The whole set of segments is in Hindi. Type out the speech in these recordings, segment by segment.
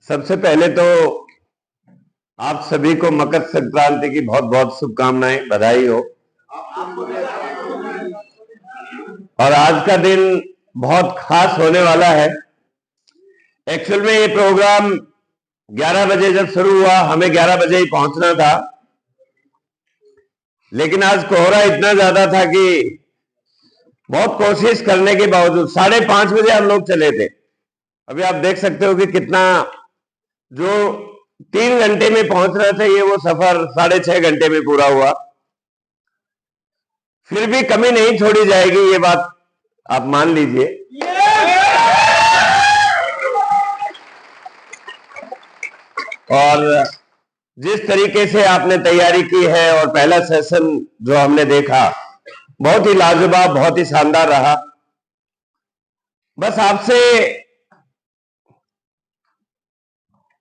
सबसे पहले तो आप सभी को मकर संक्रांति की बहुत बहुत शुभकामनाएं, बधाई हो। और आज का दिन बहुत खास होने वाला है। एक्चुअल में ये प्रोग्राम 11 बजे जब शुरू हुआ, हमें 11 बजे ही पहुंचना था, लेकिन आज कोहरा इतना ज्यादा था कि बहुत कोशिश करने के बावजूद 5:30 बजे हम लोग चले थे। अभी आप देख सकते हो कि कितना, जो 3 घंटे में पहुंचना चाहिए वो सफर 6.5 घंटे में पूरा हुआ। फिर भी कमी नहीं छोड़ी जाएगी, ये बात आप मान लीजिए। और जिस तरीके से आपने तैयारी की है और पहला सेशन जो हमने देखा, बहुत ही लाजवाब, बहुत ही शानदार रहा। बस आपसे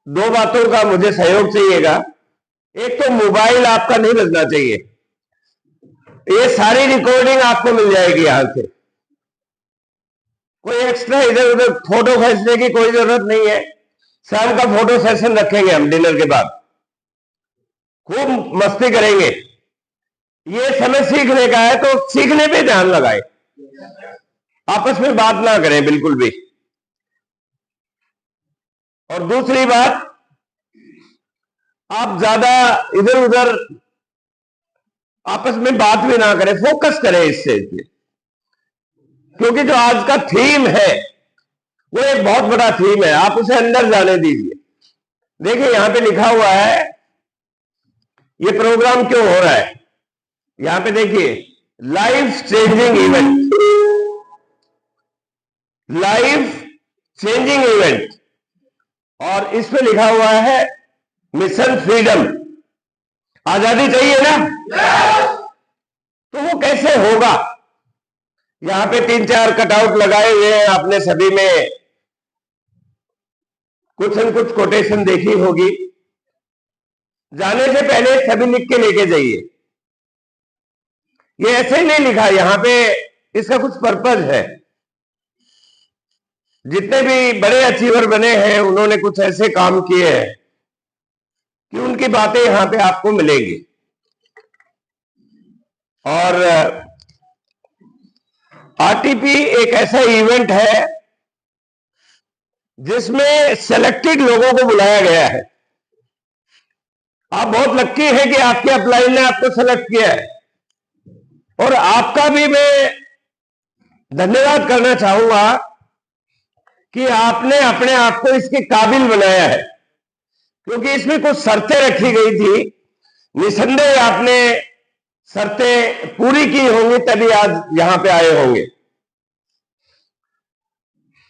2 बातों का मुझे सहयोग चाहिएगा। एक तो मोबाइल आपका नहीं बजना चाहिए, ये सारी रिकॉर्डिंग आपको मिल जाएगी यहां से। कोई एक्स्ट्रा इधर उधर फोटो खींचने की कोई जरूरत नहीं है। शाम का फोटो सेशन रखेंगे हम डिनर के बाद, खूब मस्ती करेंगे। ये समय सीखने का है, तो सीखने पे ध्यान लगाए, आपस में बात ना करें बिल्कुल भी। और दूसरी बात, आप ज्यादा इधर उधर आपस में बात भी ना करें, फोकस करें इससे। क्योंकि जो आज का थीम है वो एक बहुत बड़ा थीम है, आप उसे अंदर जाने दीजिए। देखिए यहां पे लिखा हुआ है ये प्रोग्राम क्यों हो रहा है। यहां पे देखिए, life changing event, life changing event, और इसमें लिखा हुआ है मिशन फ्रीडम। आजादी चाहिए ना, तो वो कैसे होगा। यहां पे 3-4 कटआउट लगाए हुए हैं, आपने सभी में कुछ न कुछ कोटेशन देखी होगी। जाने से पहले सभी लिख के लेके जाइए। ये ऐसे नहीं लिखा, यहां पे इसका कुछ पर्पज है। जितने भी बड़े अचीवर बने हैं उन्होंने कुछ ऐसे काम किए हैं कि उनकी बातें यहां पे आपको मिलेंगी। और आरटीपी एक ऐसा इवेंट है जिसमें सेलेक्टेड लोगों को बुलाया गया है। आप बहुत लक्की हैं कि आपके अपलाइन ने आपको सेलेक्ट किया है, और आपका भी मैं धन्यवाद करना चाहूंगा कि आपने अपने आप को इसके काबिल बनाया है। क्योंकि इसमें कुछ शर्तें रखी गई थी, निसंदेह आपने शर्तें पूरी की होंगी तभी आज यहां पे आए होंगे।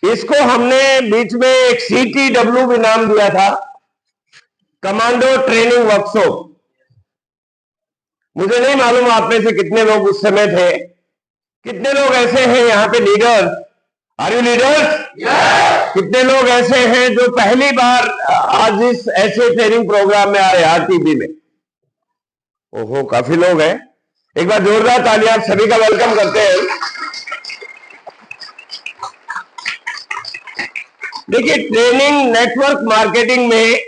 इसको हमने बीच में एक CTW भी नाम दिया था, कमांडो ट्रेनिंग वर्कशॉप। मुझे नहीं मालूम आप में से कितने लोग उस समय थे, कितने लोग ऐसे हैं यहाँ पे लीडर्स, आर यू लीडर्स? कितने लोग ऐसे हैं जो पहली बार आज इस ऐसे ट्रेनिंग प्रोग्राम में आ रहे हैं आरटीपी में? ओहो, काफी लोग हैं। एक बार जोरदार तालियां आप सभी का वेलकम करते हैं। देखिए, ट्रेनिंग नेटवर्क मार्केटिंग में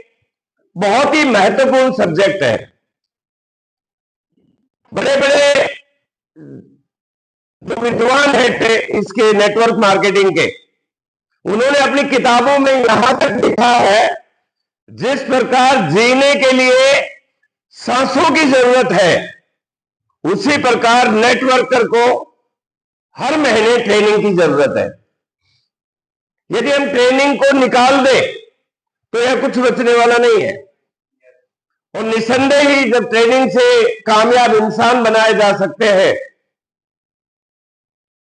बहुत ही महत्वपूर्ण सब्जेक्ट है। बड़े बड़े जो विद्वान है इसके नेटवर्क मार्केटिंग के, उन्होंने अपनी किताबों में यहां तक लिखा है, जिस प्रकार जीने के लिए सांसों की जरूरत है, उसी प्रकार नेटवर्कर को हर महीने ट्रेनिंग की जरूरत है। यदि हम ट्रेनिंग को निकाल दें तो यह कुछ बचने वाला नहीं है। और निसंदेह ही जब ट्रेनिंग से कामयाब इंसान बनाए जा सकते हैं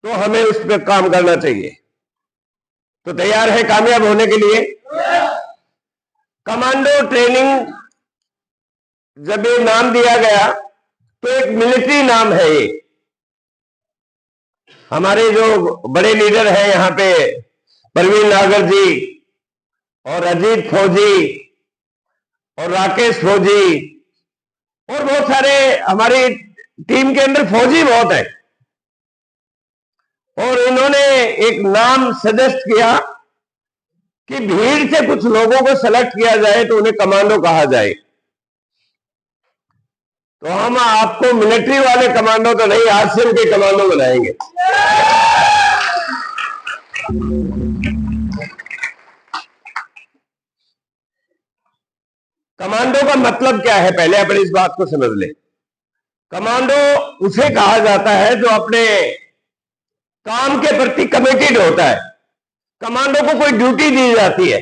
तो हमें उस पर काम करना चाहिए। तो तैयार है कामयाब होने के लिए? कमांडो ट्रेनिंग जब ये नाम दिया गया तो एक मिलिट्री नाम है ये। हमारे जो बड़े लीडर हैं यहाँ पे, परवीन नागर जी और अजीत फौजी और राकेश फौजी, और बहुत सारे हमारी टीम के अंदर फौजी बहुत है, और इन्होंने एक नाम सजेस्ट किया कि भीड़ से कुछ लोगों को सेलेक्ट किया जाए तो उन्हें कमांडो कहा जाए। तो हम आपको मिलिट्री वाले कमांडो तो नहीं, आरसीएम के कमांडो बनाएंगे। कमांडो का मतलब क्या है, पहले अपन इस बात को समझ ले। कमांडो उसे कहा जाता है जो अपने काम के प्रति कमिटेड होता है। कमांडो को कोई ड्यूटी दी जाती है,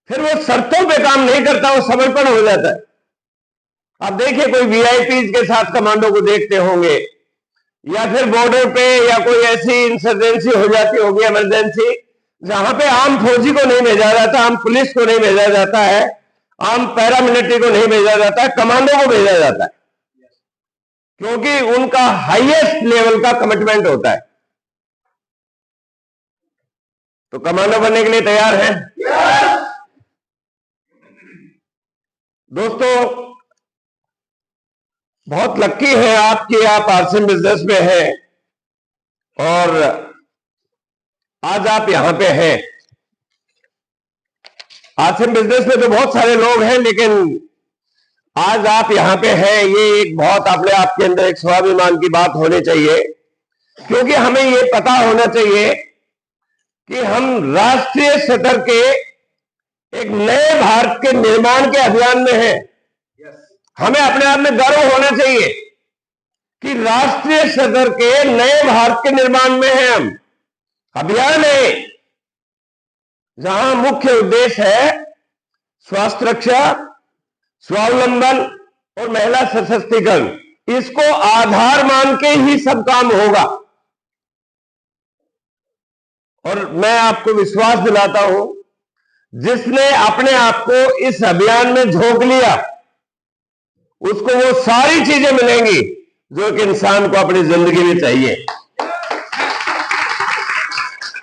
फिर वो शर्तों पे काम नहीं करता, वो समर्पण हो जाता है। आप देखिए कोई वीआईपी के साथ कमांडो को देखते होंगे, या फिर बॉर्डर पे या कोई ऐसी इंसर्जेंसी हो जाती होगी, इमरजेंसी, जहां पे आम फौजी को नहीं भेजा जाता, आम पुलिस को नहीं भेजा जाता है, आम पैरामिलिट्री को नहीं भेजा जाता है, कमांडो को भेजा जाता है, क्योंकि उनका हाईएस्ट लेवल का कमिटमेंट होता है। तो कमांडो बनने के लिए तैयार हैं? दोस्तों, बहुत लक्की है आपकी, आप आरसीएम बिजनेस में हैं और आज आप यहां पे हैं। आरसीएम बिजनेस में तो बहुत सारे लोग हैं, लेकिन आज आप यहां पे हैं, ये एक बहुत अपने आपके अंदर एक स्वाभिमान की बात होनी चाहिए, क्योंकि हमें ये पता होना चाहिए कि हम राष्ट्रीय स्तर के एक नए भारत के निर्माण के अभियान में हैं। हमें अपने आप में गर्व होना चाहिए कि राष्ट्रीय स्तर के नए भारत के निर्माण में हैं हम। अभियान है जहां मुख्य उद्देश्य है स्वास्थ्य रक्षा, स्वावलंबन और महिला सशक्तिकरण। इसको आधार मान के ही सब काम होगा। और मैं आपको विश्वास दिलाता हूं, जिसने अपने आप को इस अभियान में झोंक लिया, उसको वो सारी चीजें मिलेंगी जो एक इंसान को अपनी जिंदगी में चाहिए।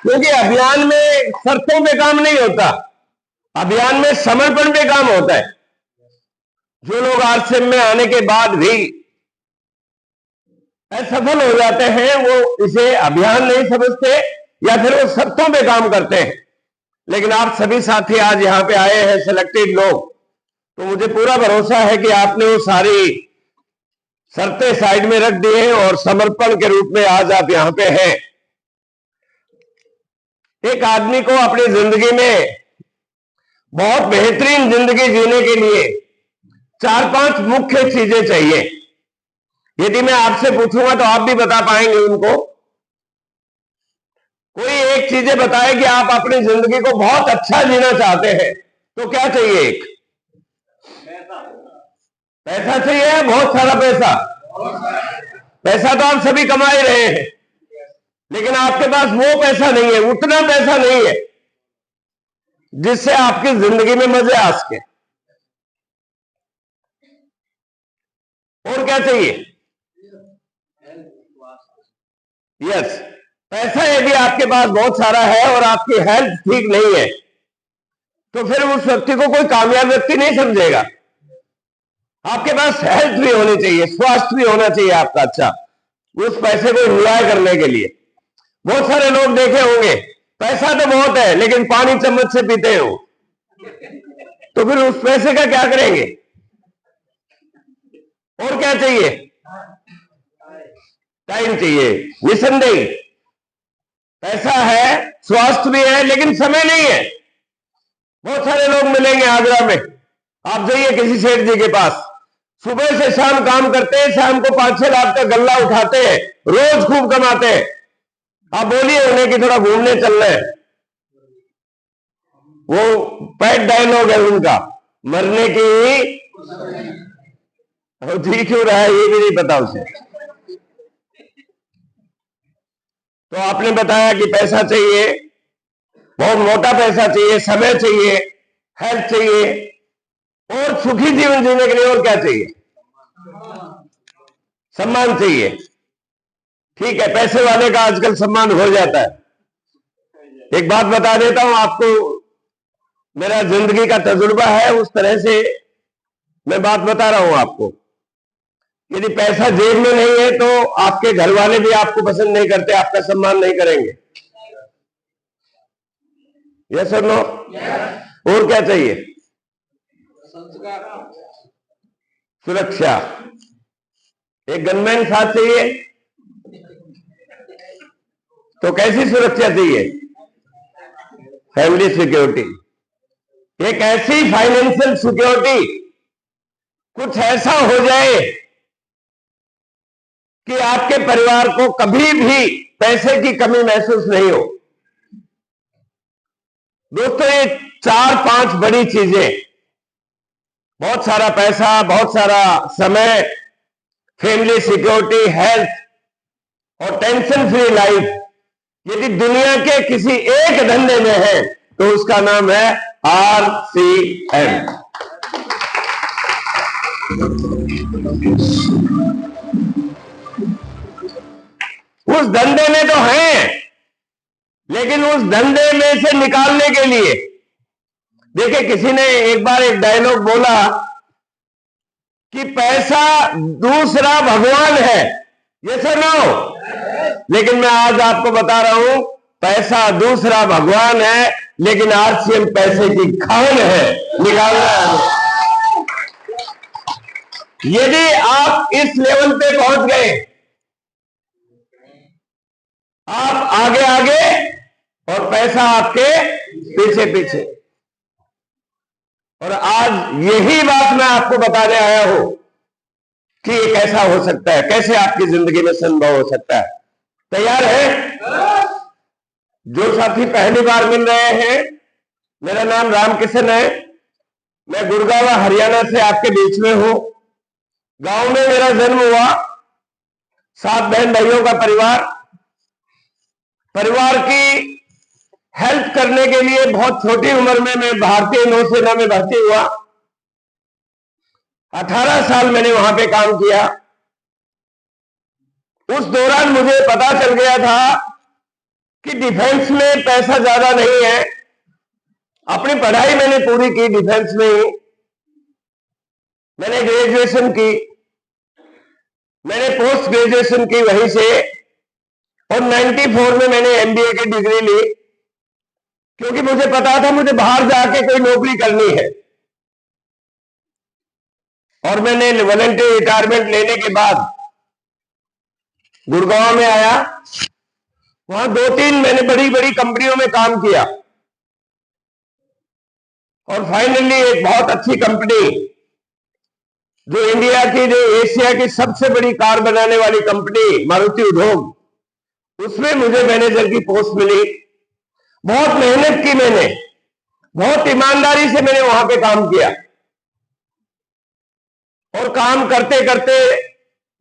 क्योंकि अभियान में शर्तों पे काम नहीं होता, अभियान में समर्पण पे काम होता है। जो लोग आरसीएम में आने के बाद भी असफल हो जाते हैं, वो इसे अभियान नहीं समझते या फिर वो शर्तों पे काम करते हैं। लेकिन आप सभी साथी आज यहां पे आए हैं, सिलेक्टेड लोग, तो मुझे पूरा भरोसा है कि आपने वो सारी शर्तें साइड में रख दी हैं और समर्पण के रूप में आज आप यहां पे हैं। एक आदमी को अपनी जिंदगी में बहुत बेहतरीन जिंदगी जीने के लिए 4-5 मुख्य चीजें चाहिए। यदि मैं आपसे पूछूंगा तो आप भी बता पाएंगे उनको। कोई एक चीजें बताए कि आप अपनी जिंदगी को बहुत अच्छा जीना चाहते हैं, तो क्या चाहिए? एक पैसा चाहिए, बहुत सारा पैसा। पैसा तो आप सभी कमा ही रहे हैं, लेकिन आपके पास वो पैसा नहीं है, उतना पैसा नहीं है जिससे आपकी जिंदगी में मजे आ सके। और क्या चाहिए? यस, पैसा यदि आपके पास बहुत सारा है और आपकी हेल्थ ठीक नहीं है, तो फिर उस व्यक्ति को कोई कामयाब व्यक्ति नहीं समझेगा। आपके पास हेल्थ भी होनी चाहिए, स्वास्थ्य भी होना चाहिए आपका अच्छा, उस पैसे को एंजॉय करने के लिए। बहुत सारे लोग देखे होंगे, पैसा तो बहुत है लेकिन पानी चम्मच से पीते हो, तो फिर उस पैसे का क्या करेंगे? और क्या चाहिए? टाइम चाहिए, निसंदेह। पैसा है, स्वास्थ्य भी है, लेकिन समय नहीं है। बहुत सारे लोग मिलेंगे आगरा में, आप जाइए किसी सेठ जी के पास, सुबह से शाम काम करते हैं, शाम को 5-6 लाख का गल्ला उठाते हैं, रोज खूब कमाते हैं। आप बोलिए उन्हें कि थोड़ा घूमने चलना है, वो पैट डायलॉग है उनका, मरने की जी क्यों रहा है ये भी नहीं पता उसे। तो आपने बताया कि पैसा चाहिए, बहुत मोटा पैसा चाहिए, समय चाहिए, हेल्थ चाहिए, और सुखी जीवन जीने के लिए और क्या चाहिए? सम्मान चाहिए। ठीक है, पैसे वाले का आजकल सम्मान हो जाता है। एक बात बता देता हूं आपको, मेरा जिंदगी का तजुर्बा है, उस तरह से मैं बात बता रहा हूं आपको। यदि पैसा जेब में नहीं है तो आपके घर वाले भी आपको पसंद नहीं करते, आपका सम्मान नहीं करेंगे। यस और नो? और क्या चाहिए? सुरक्षा। एक गनमैन साथ चाहिए तो कैसी सुरक्षा चाहिए? Family security. एक ऐसी फाइनेंशियल सिक्योरिटी, कुछ ऐसा हो जाए कि आपके परिवार को कभी भी पैसे की कमी महसूस नहीं हो। दोस्तों, ये 4-5 बड़ी चीजें, बहुत सारा पैसा, बहुत सारा समय, फैमिली सिक्योरिटी, हेल्थ और टेंशन फ्री लाइफ, यदि दुनिया के किसी एक धंधे में है तो उसका नाम है RCM। उस धंधे में तो है, लेकिन उस धंधे में से निकालने के लिए, देखिए किसी ने एक बार एक डायलॉग बोला कि पैसा दूसरा भगवान है। ये सर नो? लेकिन मैं आज आपको बता रहा हूं, पैसा दूसरा भगवान है, लेकिन RCM पैसे की खान है, निकालना है। यदि आप इस लेवल पे पहुंच गए, आप आगे आगे और पैसा आपके पीछे पीछे। और आज यही बात मैं आपको बताने आया हूं कि ये कैसा हो सकता है, कैसे आपकी जिंदगी में संभव हो सकता है। तैयार है? जो साथी पहली बार मिल रहे हैं, मेरा नाम रामकिशन है, मैं गुड़गांव हरियाणा से आपके बीच में हूं। गांव में मेरा जन्म हुआ, 7 बहन भाइयों का परिवार की हेल्प करने के लिए बहुत छोटी उम्र में मैं भारतीय नौसेना में भर्ती हुआ। 18 साल मैंने वहां पे काम किया। उस दौरान मुझे पता चल गया था कि डिफेंस में पैसा ज्यादा नहीं है। अपनी पढ़ाई मैंने पूरी की डिफेंस में ही। मैंने ग्रेजुएशन की, मैंने पोस्ट ग्रेजुएशन की वहीं से, और 94 में मैंने MBA की डिग्री ली, क्योंकि मुझे पता था मुझे बाहर जाके कोई नौकरी करनी है। और मैंने वॉलंटरी रिटायरमेंट लेने के बाद गुड़गांव में आया। वहां 2-3 मैंने बड़ी बड़ी कंपनियों में काम किया, और फाइनली एक बहुत अच्छी कंपनी, जो इंडिया की, जो एशिया की सबसे बड़ी कार बनाने वाली कंपनी मारुति उद्योग, उसमें मुझे मैनेजर की पोस्ट मिली। बहुत मेहनत की मैंने, बहुत ईमानदारी से मैंने वहां पे काम किया, और काम करते करते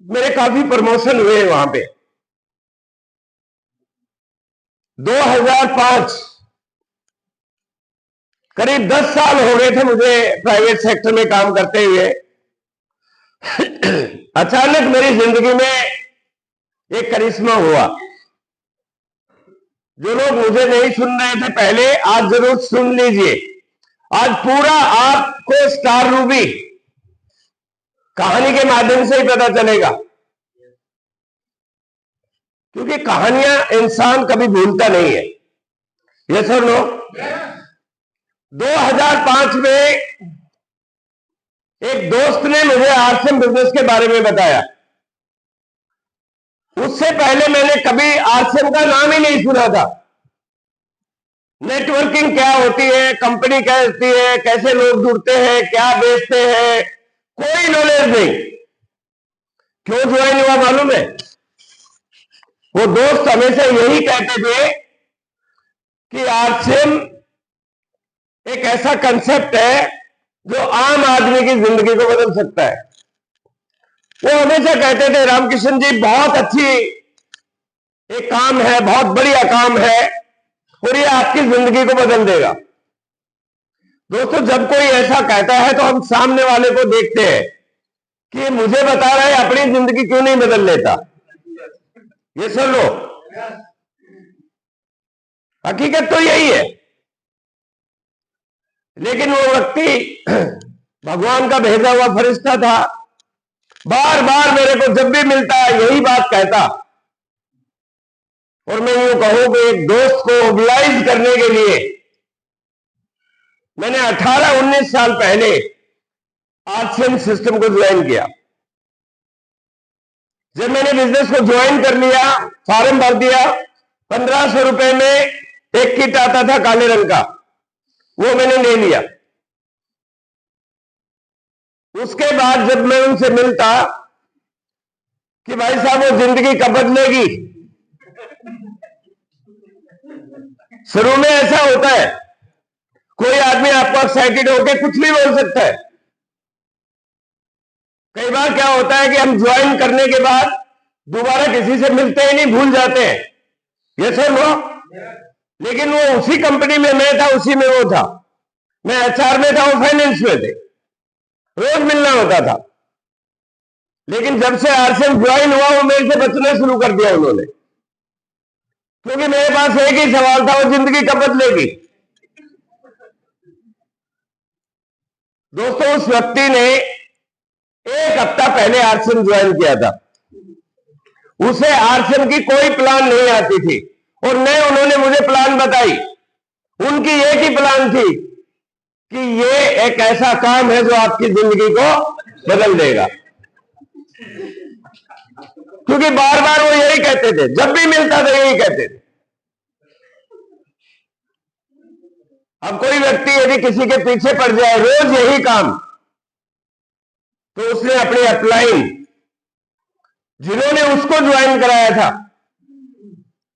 मेरे काफी प्रमोशन हुए वहां पे। 2005, करीब 10 साल हो गए थे मुझे प्राइवेट सेक्टर में काम करते हुए। अचानक मेरी जिंदगी में एक करिश्मा हुआ। जो लोग मुझे नहीं सुन रहे थे पहले, आज जरूर सुन लीजिए। आज पूरा आपको स्टार रूबी कहानी के माध्यम से ही पता चलेगा, क्योंकि कहानियां इंसान कभी भूलता नहीं है। यस और नो? 2005 में एक दोस्त ने मुझे RCM बिजनेस के बारे में बताया। उससे पहले मैंने कभी RCM का नाम ही नहीं सुना था। नेटवर्किंग क्या होती है, कंपनी क्या होती है, कैसे लोग जुड़ते हैं, क्या बेचते हैं, कोई नॉलेज नहीं। क्यों ज्वाइन हुआ मालूम है? वो दोस्त हमेशा यही कहते थे कि RCM एक ऐसा कंसेप्ट है जो आम आदमी की जिंदगी को बदल सकता है। वो हमेशा कहते थे, रामकिशन जी बहुत अच्छी एक काम है, बहुत बढ़िया काम है, और ये आपकी जिंदगी को बदल देगा। दोस्तों, जब कोई ऐसा कहता है तो हम सामने वाले को देखते हैं कि मुझे बता रहा है, अपनी जिंदगी क्यों नहीं बदल लेता। ये सुन लो, हकीकत तो यही है। लेकिन वो व्यक्ति भगवान का भेजा हुआ फरिश्ता था। बार बार मेरे को जब भी मिलता है यही बात कहता, और मैं यूं कहूं कि एक दोस्त को मोबिलाइज करने के लिए मैंने 18-19 साल पहले आरसीएम सिस्टम को ज्वाइन किया। जब मैंने बिजनेस को ज्वाइन कर लिया, फॉर्म भर दिया, 1500 रुपए में एक किट आता था काले रंग का, वो मैंने ले लिया। उसके बाद जब मैं उनसे मिलता कि भाई साहब वो जिंदगी कब बदलेगी, शुरू में ऐसा होता है, कोई आदमी आपको एक्साइटेड होकर कुछ भी बोल सकता है। कई बार क्या होता है कि हम ज्वाइन करने के बाद दोबारा किसी से मिलते ही नहीं, भूल जाते हैं, ये सर वो। लेकिन वो उसी कंपनी में मैं था, उसी में वो था, मैं एचआर में था, वो फाइनेंस में थे, रोज मिलना होता था। लेकिन जब से आरसीएम ज्वाइन हुआ, वो मेरे से बचना शुरू कर दिया उन्होंने, क्योंकि मेरे पास एक ही सवाल था, वो जिंदगी कब बदलेगी। दोस्तों, उस व्यक्ति ने 1 हफ्ता पहले आरसीएम ज्वाइन किया था, उसे आरसीएम की कोई प्लान नहीं आती थी, और न उन्होंने मुझे प्लान बताई। उनकी एक ही प्लान थी कि ये एक ऐसा काम है जो आपकी जिंदगी को बदल देगा। क्योंकि बार बार वो यही कहते थे, जब भी मिलता था यही कहते थे। अब कोई व्यक्ति यदि किसी के पीछे पड़ जाए रोज यही काम, तो उसने अपनी अपलाइन, जिन्होंने उसको ज्वाइन कराया था,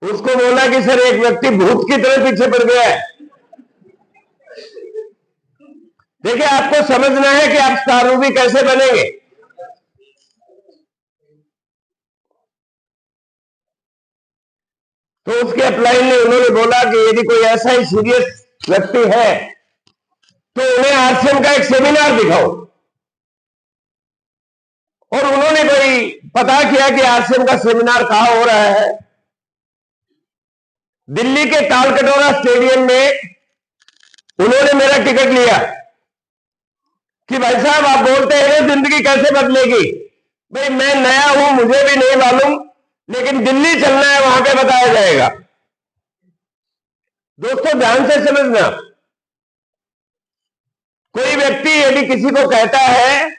उसको बोला कि सर एक व्यक्ति भूत की तरह पीछे पड़ गया है। देखिए, आपको समझना है कि आप स्टार मूवी कैसे बनेंगे। तो उसके अपलाइन ने, उन्होंने बोला कि यदि कोई ऐसा ही सीरियस व्यक्ति है तो उन्हें आरसीएम का एक सेमिनार दिखाओ। और उन्होंने कोई पता किया कि आरसीएम का सेमिनार कहां हो रहा है। दिल्ली के तालकटोरा स्टेडियम में उन्होंने मेरा टिकट लिया कि भाई साहब आप बोलते हैं जिंदगी कैसे बदलेगी। भाई मैं नया हूं, मुझे भी नहीं मालूम, लेकिन दिल्ली चलना है, वहां पे बताया जाएगा। दोस्तों, ध्यान से समझना, कोई व्यक्ति यदि किसी को कहता है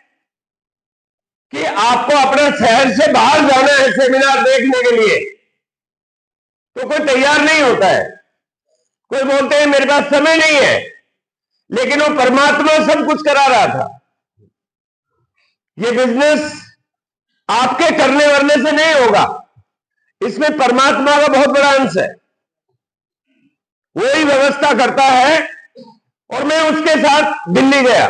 कि आपको अपने शहर से बाहर जाना है सेमिनार देखने के लिए, तो कोई तैयार नहीं होता है। कोई बोलते हैं मेरे पास समय नहीं है, लेकिन वो परमात्मा सब कुछ करा रहा था। ये बिजनेस आपके करने वरने से नहीं होगा, इसमें परमात्मा का बहुत बड़ा अंश है। वही व्यवस्था करता है। और मैं उसके साथ दिल्ली गया।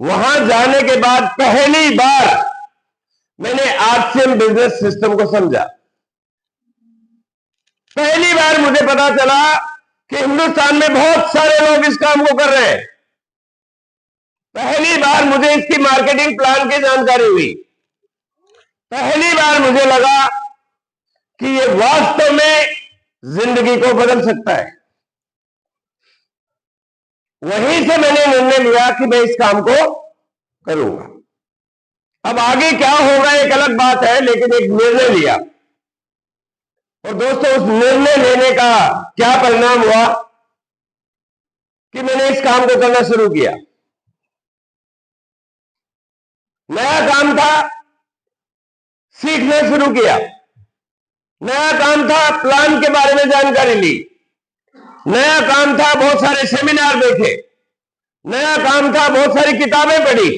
वहां जाने के बाद पहली बार मैंने आरसीएम बिजनेस सिस्टम को समझा। पहली बार मुझे पता चला कि हिंदुस्तान में बहुत सारे लोग इस काम को कर रहे हैं। पहली बार मुझे इसकी मार्केटिंग प्लान की जानकारी हुई। पहली बार मुझे लगा कि ये वास्तव में जिंदगी को बदल सकता है। वहीं से मैंने निर्णय लिया कि मैं इस काम को करूंगा। अब आगे क्या होगा एक अलग बात है, लेकिन एक निर्णय लिया। और दोस्तों, उस निर्णय लेने का क्या परिणाम हुआ कि मैंने इस काम को करना शुरू किया। नया काम था, सीखना शुरू किया। नया काम था, प्लान के बारे में जानकारी ली। नया काम था, बहुत सारे सेमिनार देखे। नया काम था, बहुत सारी किताबें पढ़ी।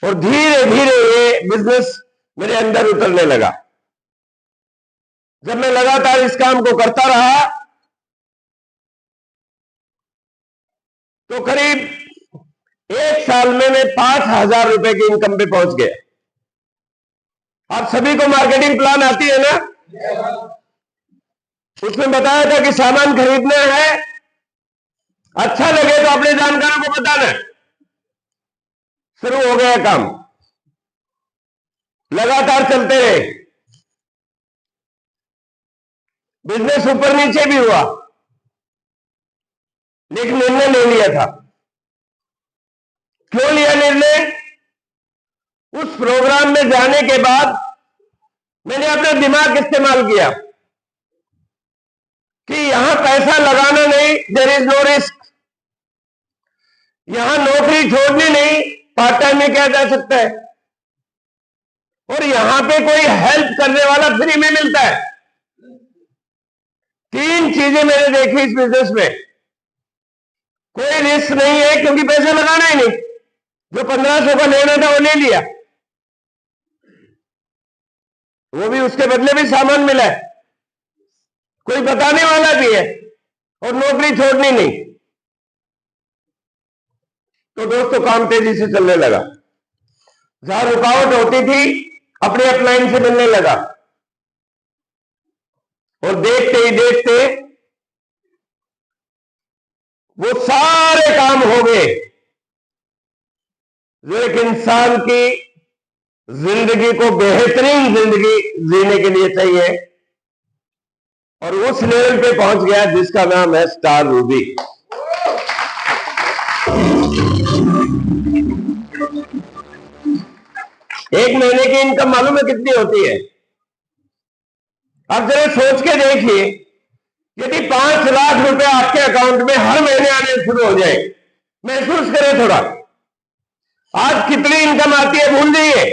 और धीरे धीरे ये बिजनेस मेरे अंदर उतरने लगा। जब मैं लगातार इस काम को करता रहा तो करीब 1 साल में मैं 5,000 रुपए की इनकम पे पहुंच गया। आप सभी को मार्केटिंग प्लान आती है ना? उसमें बताया था कि सामान खरीदना है, अच्छा लगे तो अपने जानकारों को बताना। शुरू हो गया काम, लगातार चलते रहे। बिजनेस ऊपर नीचे भी हुआ, लेकिन निर्णय ले लिया था। क्यों लिया निर्णय? उस प्रोग्राम में जाने के बाद मैंने अपना दिमाग इस्तेमाल किया कि यहां पैसा लगाना नहीं, देयर इज नो रिस्क। यहां नौकरी छोड़नी नहीं, पार्ट टाइम में किया जा सकता है, और यहां पे कोई हेल्प करने वाला फ्री में मिलता है। 3 चीजें मैंने देखी इस बिजनेस में। कोई रिस्क नहीं है क्योंकि पैसे लगाना ही नहीं, जो 1500 का लेना था वो ले लिया, वो भी उसके बदले भी सामान मिला है, कोई बताने वाला भी है, और नौकरी छोड़नी नहीं। तो दोस्तों काम तेजी से चलने लगा, जहां रुकावट होती थी अपने अपलाइन से मिलने लगा, और देखते ही देखते वो सारे काम हो गए जो एक इंसान की जिंदगी को बेहतरीन जिंदगी जीने के लिए चाहिए, और उस लेवल पे पहुंच गया जिसका नाम है स्टार रूबी। एक महीने की इनकम मालूम है कितनी होती है? आप जरा सोच के देखिए, यदि 5 लाख रुपए आपके अकाउंट में हर महीने आने शुरू हो जाए, महसूस करें थोड़ा। आज कितनी इनकम आती है भूल जाइए।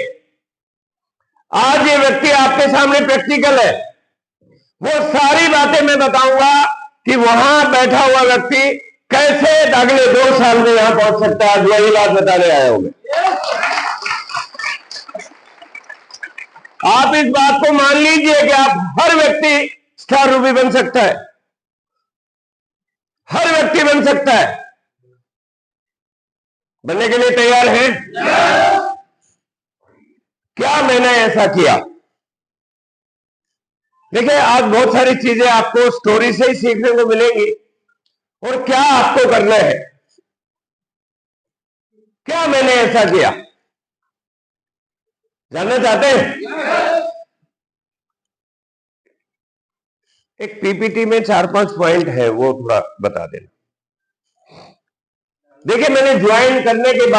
आज ये व्यक्ति आपके सामने प्रैक्टिकल है, वो सारी बातें मैं बताऊंगा कि वहां बैठा हुआ व्यक्ति कैसे अगले 2 साल में यहां पहुंच सकता है। वही बात बताने आए होंगे। आप इस बात को मान लीजिए कि आप हर व्यक्ति स्टार रूबी बन सकता है, हर व्यक्ति बन सकता है। बनने के लिए तैयार हैं? क्या मैंने ऐसा किया? देखिए, आज बहुत सारी चीजें आपको स्टोरी से ही सीखने को मिलेंगी, और क्या आपको करना है, क्या मैंने ऐसा किया, जानना चाहते हैं? एक पीपीटी में 4-5 पॉइंट है, वो थोड़ा बता देना। देखिए, मैंने ज्वाइन करने के बाद